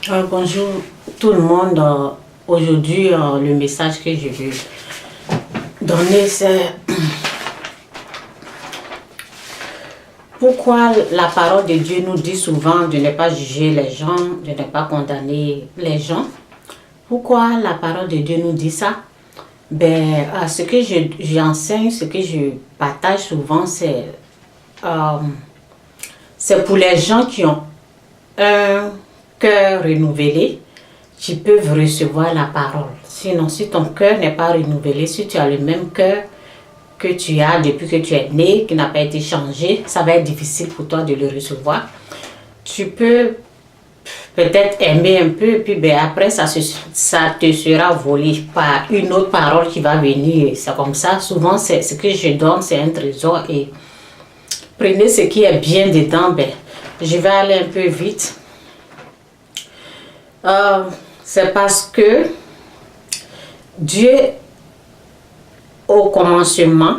Bonjour tout le monde. Aujourd'hui, le message que je veux donner, c'est pourquoi la parole de Dieu nous dit souvent de ne pas juger les gens, de ne pas condamner les gens. Pourquoi la parole de Dieu nous dit ça? Ce que j'enseigne, ce que je partage souvent, c'est pour les gens qui ont un cœur renouvelé, qui peuvent recevoir la parole. Sinon, si ton cœur n'est pas renouvelé, si tu as le même cœur que tu as depuis que tu es né, qui n'a pas été changé, ça va être difficile pour toi de le recevoir. Tu peux peut-être aimer un peu, puis après, ça te sera volé par une autre parole qui va venir. C'est comme ça. Souvent, ce que je donne, c'est un trésor. Et prenez ce qui est bien dedans. Je vais aller un peu vite. C'est parce que Dieu, au commencement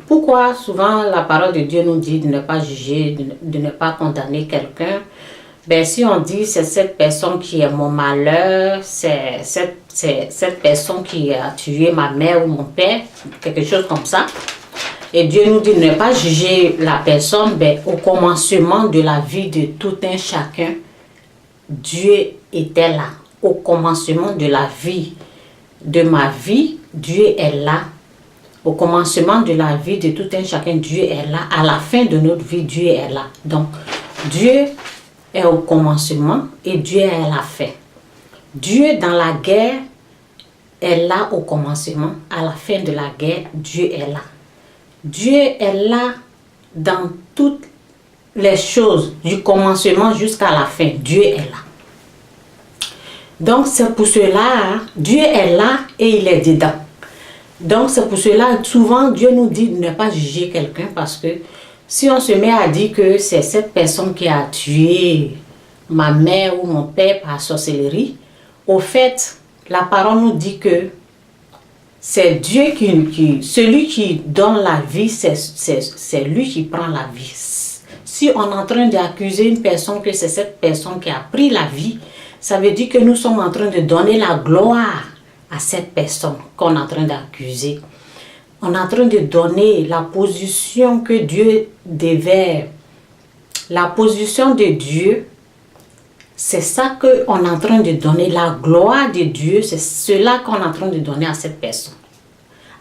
pourquoi souvent la parole de Dieu nous dit de ne pas juger, de ne pas condamner quelqu'un. Si on dit c'est cette personne qui est mon malheur, c'est cette personne qui a tué ma mère ou mon père, quelque chose comme ça. Et Dieu nous dit de ne pas juger la personne, au commencement de la vie de tout un chacun, Dieu était là. Au commencement de la vie, de ma vie, Dieu est là. Au commencement de la vie de tout un chacun, Dieu est là. À la fin de notre vie, Dieu est là. Donc, Dieu est au commencement et Dieu est à la fin. Dieu dans la guerre est là au commencement. À la fin de la guerre, Dieu est là. Dieu est là dans toutes les choses, du commencement jusqu'à la fin. Dieu est là. Donc, c'est pour cela, Dieu est là et il est dedans. Donc, c'est pour cela, souvent, Dieu nous dit de ne pas juger quelqu'un parce que si on se met à dire que c'est cette personne qui a tué ma mère ou mon père par sorcellerie, au fait, la parole nous dit que c'est Dieu celui qui donne la vie, c'est lui qui prend la vie. Si on est en train d'accuser une personne que c'est cette personne qui a pris la vie, ça veut dire que nous sommes en train de donner la gloire à cette personne qu'on est en train d'accuser. On est en train de donner la position que Dieu devait. La position de Dieu, c'est ça qu'on est en train de donner. La gloire de Dieu, c'est cela qu'on est en train de donner à cette personne.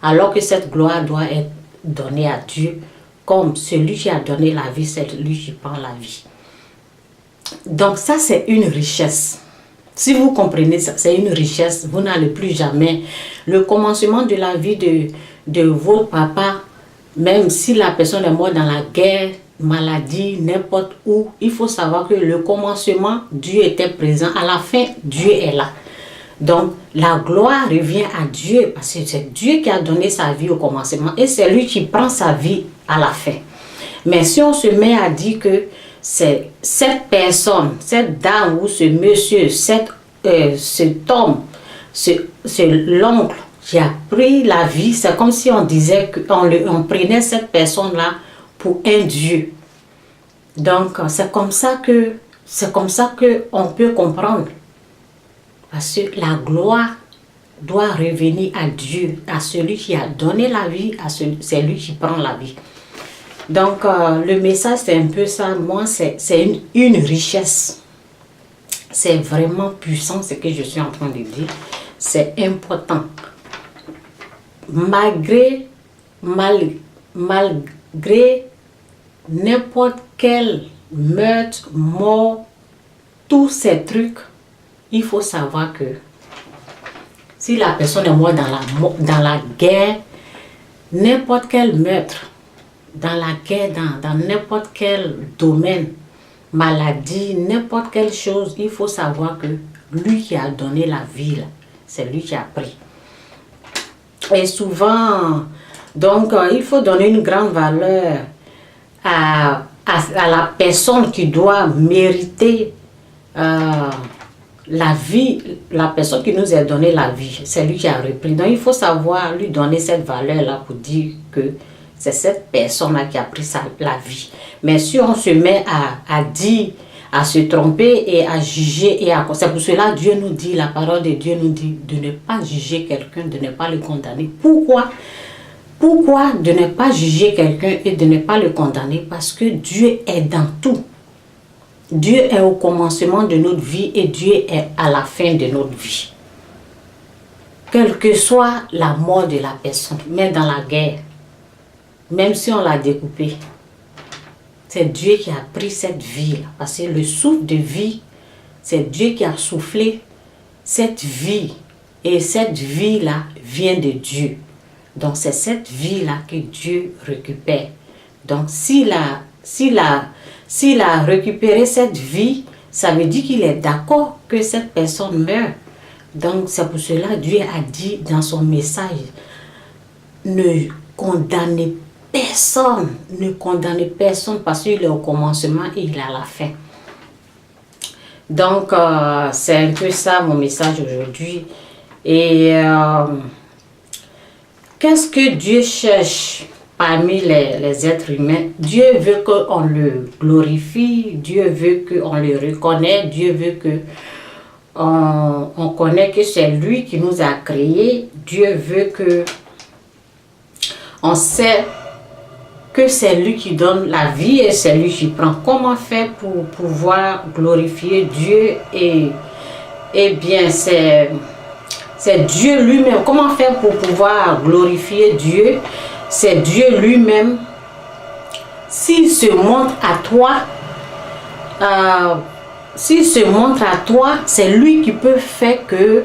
Alors que cette gloire doit être donnée à Dieu, comme celui qui a donné la vie, c'est lui qui prend la vie. Donc ça, c'est une richesse. Si vous comprenez ça, c'est une richesse. Vous n'allez plus jamais. Le commencement de la vie de votre papa, même si la personne est morte dans la guerre, maladie, n'importe où, il faut savoir que le commencement, Dieu était présent. À la fin, Dieu est là. Donc, la gloire revient à Dieu parce que c'est Dieu qui a donné sa vie au commencement et c'est lui qui prend sa vie à la fin. Mais si on se met à dire que c'est cette personne, cette dame ou ce monsieur, cet homme, c'est l'oncle qui a pris la vie, c'est comme si on disait qu'on prenait cette personne-là pour un Dieu. Donc, c'est comme ça que on peut comprendre. Parce que la gloire doit revenir à Dieu, à celui qui a donné la vie, c'est lui qui prend la vie. Donc, le message, c'est un peu ça. Moi, c'est une richesse. C'est vraiment puissant ce que je suis en train de dire. C'est important. Malgré n'importe quel meurtre, mort, tous ces trucs, il faut savoir que si la personne est morte dans la guerre, n'importe quel meurtre, dans la guerre, dans n'importe quel domaine, maladie, n'importe quelle chose, il faut savoir que lui qui a donné la vie, c'est lui qui a pris. Et souvent, donc, il faut donner une grande valeur à la personne qui doit mériter la vie, la personne qui nous a donné la vie, c'est lui qui a repris. Donc, il faut savoir lui donner cette valeur-là pour dire que c'est cette personne-là qui a pris la vie. Mais si on se met à dire, à se tromper et à juger. C'est pour cela Dieu nous dit, la parole de Dieu nous dit de ne pas juger quelqu'un, de ne pas le condamner. Pourquoi? Pourquoi de ne pas juger quelqu'un et de ne pas le condamner? Parce que Dieu est dans tout. Dieu est au commencement de notre vie et Dieu est à la fin de notre vie. Quelle que soit la mort de la personne, même dans la guerre, même si on l'a découpé, c'est Dieu qui a pris cette vie-là. Parce que le souffle de vie, c'est Dieu qui a soufflé cette vie. Et cette vie-là vient de Dieu. Donc c'est cette vie-là que Dieu récupère. Donc s'il a récupéré cette vie, ça veut dire qu'il est d'accord que cette personne meurt. Donc c'est pour cela que Dieu a dit dans son message, ne condamnez personne, parce qu'il est au commencement et il est à la fin. Donc c'est un peu ça mon message aujourd'hui. Et qu'est-ce que Dieu cherche parmi les êtres humains? Dieu veut qu'on le glorifie, Dieu veut qu'on le reconnaisse, Dieu veut qu'on connaisse que c'est lui qui nous a créés. Dieu veut que on sait que c'est lui qui donne la vie et c'est lui qui prend. Comment faire pour pouvoir glorifier Dieu? Eh bien, c'est Dieu lui-même. Comment faire pour pouvoir glorifier Dieu? C'est Dieu lui-même. S'il se montre à toi, c'est lui qui peut faire que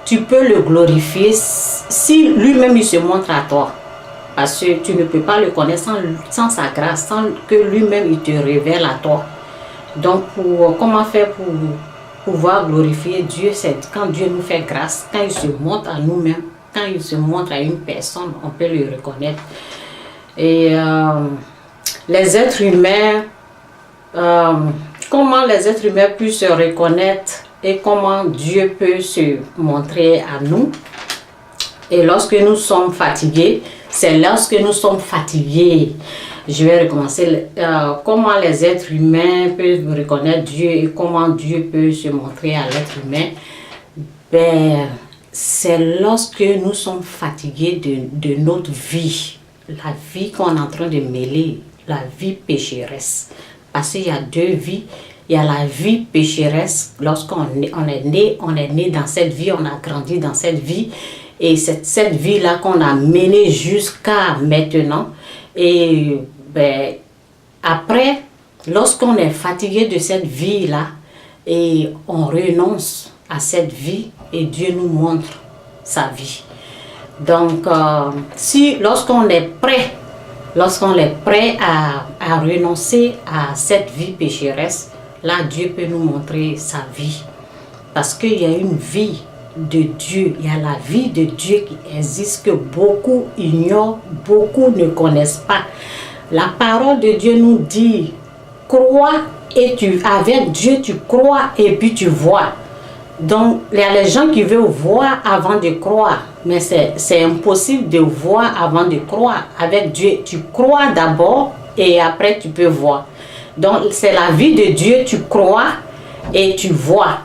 tu peux le glorifier. Si lui-même il se montre à toi. Parce que tu ne peux pas le connaître sans sa grâce, sans que lui-même il te révèle à toi. Donc, comment faire pour pouvoir glorifier Dieu? C'est quand Dieu nous fait grâce, quand il se montre à nous-mêmes, quand il se montre à une personne, on peut le reconnaître. Et les êtres humains, comment les êtres humains peuvent se reconnaître et comment Dieu peut se montrer à nous? Et lorsque nous sommes fatigués, c'est lorsque nous sommes fatigués. Je vais recommencer. Comment les êtres humains peuvent reconnaître Dieu et comment Dieu peut se montrer à l'être humain? Ben, c'est lorsque nous sommes fatigués de notre vie. La vie qu'on est en train de mêler, la vie pécheresse. Parce qu'il y a deux vies. Il y a la vie pécheresse. Lorsqu'on est né dans cette vie, on a grandi dans cette vie. Et cette vie-là qu'on a menée jusqu'à maintenant. Et ben, après, lorsqu'on est fatigué de cette vie-là, et on renonce à cette vie, et Dieu nous montre sa vie. Donc, lorsqu'on est prêt à renoncer à cette vie pécheresse, là, Dieu peut nous montrer sa vie. Parce qu'il y a une vie de Dieu, il y a la vie de Dieu qui existe, que beaucoup ignorent, beaucoup ne connaissent pas. La parole de Dieu nous dit, crois et avec Dieu tu crois et puis tu vois. Donc il y a les gens qui veulent voir avant de croire, mais c'est impossible de voir avant de croire. Avec Dieu tu crois d'abord et après tu peux voir. Donc c'est la vie de Dieu, tu crois et tu vois.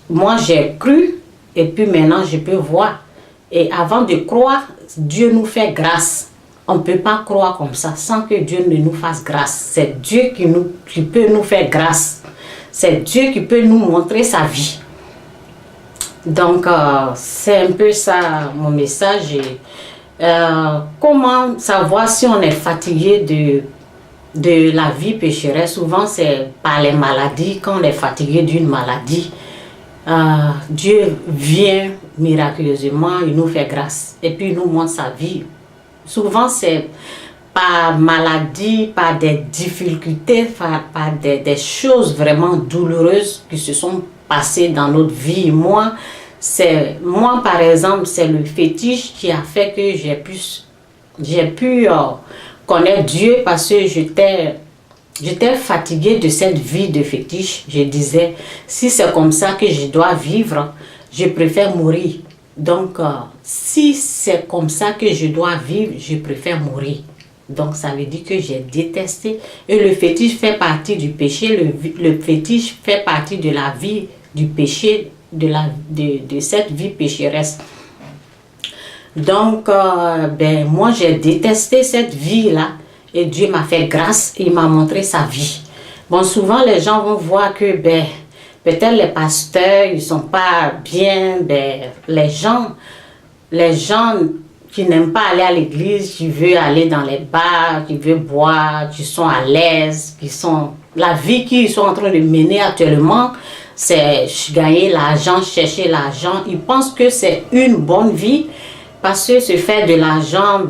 Moi j'ai cru et puis maintenant je peux voir. Et avant de croire, Dieu nous fait grâce. On ne peut pas croire comme ça sans que Dieu ne nous fasse grâce. C'est Dieu qui peut nous faire grâce. C'est Dieu qui peut nous montrer sa vie. Donc c'est un peu ça mon message. Comment savoir si on est fatigué de la vie pécheresse? Souvent c'est par les maladies. Quand on est fatigué d'une maladie, Dieu vient miraculeusement, il nous fait grâce et puis il nous montre sa vie. Souvent c'est par maladie, par des difficultés, par des choses vraiment douloureuses qui se sont passées dans notre vie. Moi par exemple, c'est le fétiche qui a fait que j'ai pu connaître Dieu, parce que j'étais fatiguée de cette vie de fétiche. Je disais, si c'est comme ça que je dois vivre, je préfère mourir. Donc, si c'est comme ça que je dois vivre, je préfère mourir. Donc, ça veut dire que j'ai détesté. Et le fétiche fait partie du péché. Le fétiche fait partie de la vie du péché, de cette vie pécheresse. Donc, moi, j'ai détesté cette vie-là. Et Dieu m'a fait grâce. Il m'a montré sa vie. Bon, souvent, les gens vont voir que, peut-être les pasteurs, ils ne sont pas bien. Les gens qui n'aiment pas aller à l'église, qui veulent aller dans les bars, qui veulent boire, qui sont à l'aise, la vie qu'ils sont en train de mener actuellement, c'est gagner l'argent, chercher l'argent. Ils pensent que c'est une bonne vie parce que se faire de l'argent,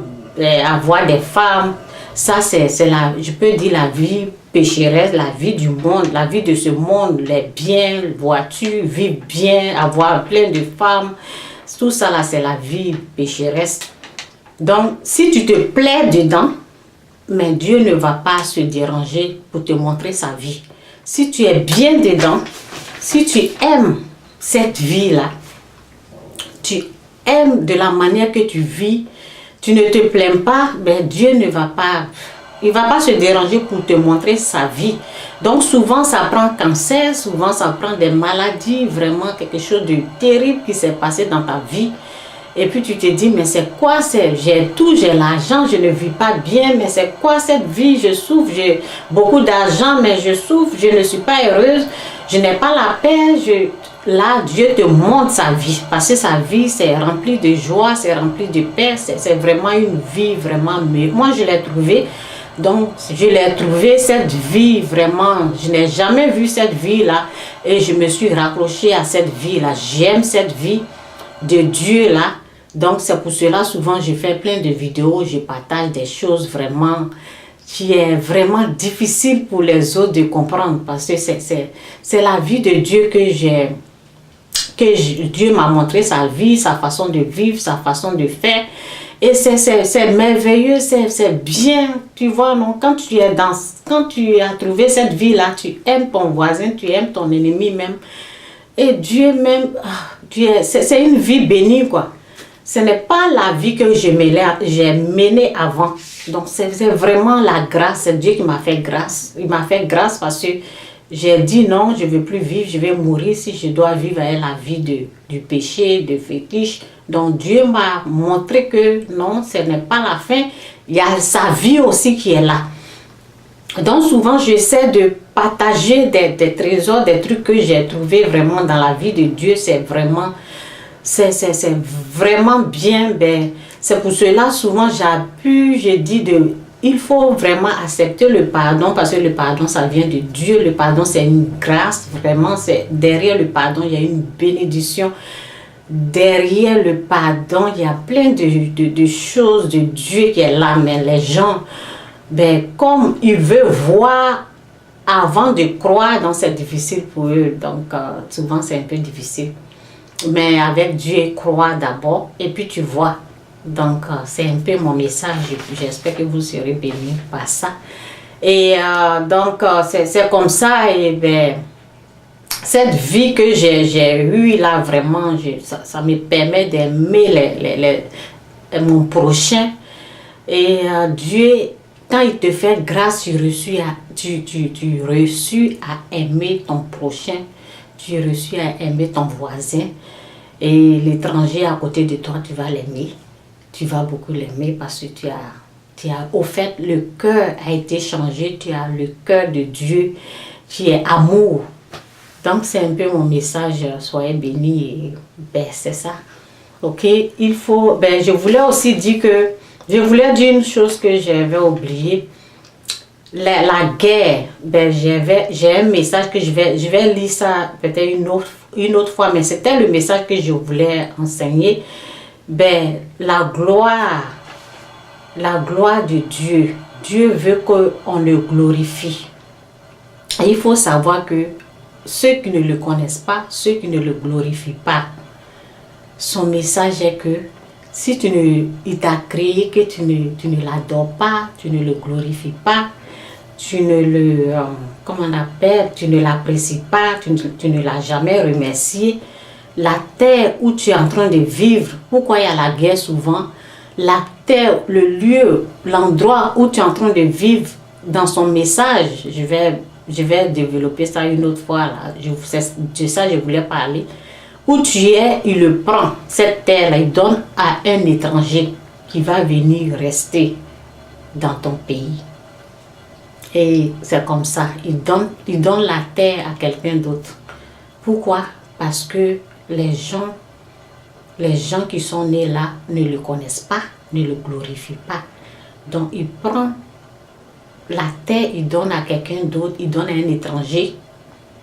avoir des femmes, ça je peux dire la vie pécheresse, la vie du monde, la vie de ce monde, les biens, les voitures, vivre bien, avoir plein de femmes. Tout ça là, c'est la vie pécheresse. Donc, si tu te plais dedans, mais Dieu ne va pas se déranger pour te montrer sa vie. Si tu es bien dedans, si tu aimes cette vie-là, tu aimes de la manière que tu vis, tu ne te plains pas, Dieu ne va pas, il ne va pas se déranger pour te montrer sa vie. Donc souvent ça prend cancer, souvent ça prend des maladies, vraiment quelque chose de terrible qui s'est passé dans ta vie. Et puis tu te dis, mais c'est quoi, j'ai tout, j'ai l'argent, je ne vis pas bien, mais c'est quoi cette vie, je souffre, j'ai beaucoup d'argent, mais je souffre, je ne suis pas heureuse, je n'ai pas la paix. Là, Dieu te montre sa vie, parce que sa vie, c'est rempli de joie, c'est rempli de paix, c'est vraiment une vie vraiment meilleure. Moi, je l'ai trouvée. Donc, je l'ai trouvé, cette vie, vraiment, je n'ai jamais vu cette vie-là et je me suis raccrochée à cette vie-là. J'aime cette vie de Dieu-là. Donc, c'est pour cela, souvent, je fais plein de vidéos, je partage des choses vraiment qui est vraiment difficile pour les autres de comprendre parce que c'est la vie de Dieu Dieu m'a montré sa vie, sa façon de vivre, sa façon de faire. Et c'est merveilleux, c'est bien, tu vois, non? Quand tu as trouvé cette vie-là, tu aimes ton voisin, tu aimes ton ennemi même. Et Dieu même, c'est une vie bénie, quoi. Ce n'est pas la vie que j'ai menée avant. Donc, c'est vraiment la grâce, c'est Dieu qui m'a fait grâce. Il m'a fait grâce parce que j'ai dit non, je ne veux plus vivre, je vais mourir si je dois vivre avec la vie du péché, de fétiche. Donc Dieu m'a montré que non, ce n'est pas la fin, il y a sa vie aussi qui est là. Donc souvent j'essaie de partager des trésors, des trucs que j'ai trouvés vraiment dans la vie de Dieu, c'est vraiment bien. C'est pour cela souvent j'ai dit il faut vraiment accepter le pardon parce que le pardon, ça vient de Dieu. Le pardon, c'est une grâce. Vraiment, derrière le pardon, il y a une bénédiction. Derrière le pardon, il y a plein de choses de Dieu qui est là. Mais les gens, comme ils veulent voir avant de croire, donc c'est difficile pour eux. Donc, souvent, c'est un peu difficile. Mais avec Dieu, croire d'abord et puis tu vois. Donc, c'est un peu mon message. J'espère que vous serez bénis par ça. Et donc, c'est comme ça. Et cette vie que j'ai eue là, vraiment, ça me permet d'aimer mon prochain. Et Dieu, quand il te fait grâce, tu reçus à aimer ton prochain. Tu reçus à aimer ton voisin. Et l'étranger à côté de toi, tu vas l'aimer. Tu vas beaucoup l'aimer parce que au fait, le cœur a été changé. Tu as le cœur de Dieu qui est amour. Donc, c'est un peu mon message. Soyez bénis. C'est ça. Ok? Il faut... je voulais aussi dire que... Je voulais dire une chose que j'avais oublié. La guerre. J'ai un message que je vais lire ça peut-être une autre fois. Mais c'était le message que je voulais enseigner. La gloire de Dieu. Dieu veut qu'on le glorifie. Et il faut savoir que ceux qui ne le connaissent pas, ceux qui ne le glorifient pas, son message est que si il t'a créé, que tu ne l'adores pas, tu ne le glorifies pas, tu ne l'apprécies pas, tu ne l'as jamais remercié, la terre où tu es en train de vivre, pourquoi il y a la guerre souvent? la terre, le lieu, l'endroit où tu es en train de vivre dans son message. Je vais développer ça une autre fois. Là. De ça, je voulais parler. Où tu es, il le prend. Cette terre-là, il donne à un étranger qui va venir rester dans ton pays. Et c'est comme ça. Il donne la terre à quelqu'un d'autre. Pourquoi? Parce que les gens qui sont nés là ne le connaissent pas, ne le glorifient pas. Donc, il prend la terre, il donne à quelqu'un d'autre, il donne à un étranger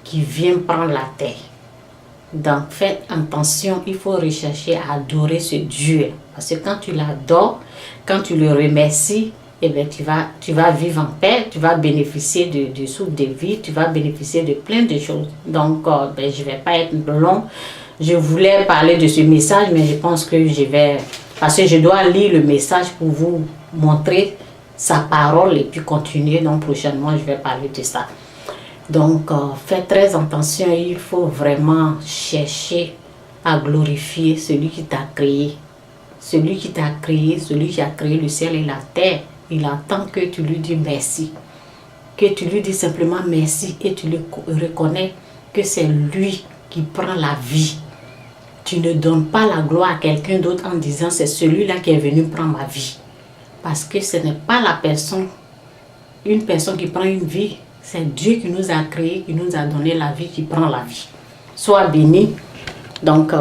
qui vient prendre la terre. Donc, faites attention, il faut rechercher à adorer ce Dieu. Parce que quand tu l'adores, quand tu le remercies, eh bien, tu vas vivre en paix, tu vas bénéficier du souffle de vie, tu vas bénéficier de plein de choses. Donc, je ne vais pas être long. Je voulais parler de ce message, mais je pense que parce que je dois lire le message pour vous montrer sa parole et puis continuer. Donc, prochainement, je vais parler de ça. Donc, faites très attention. Il faut vraiment chercher à glorifier celui qui t'a créé. Celui qui t'a créé, celui qui a créé le ciel et la terre. Il attend que tu lui dis merci. Que tu lui dis simplement merci et tu le reconnais que c'est lui qui prend la vie. Tu ne donnes pas la gloire à quelqu'un d'autre en disant c'est celui-là qui est venu prendre ma vie. Parce que ce n'est pas une personne qui prend une vie. C'est Dieu qui nous a créés, qui nous a donné la vie, qui prend la vie. Sois béni. Donc,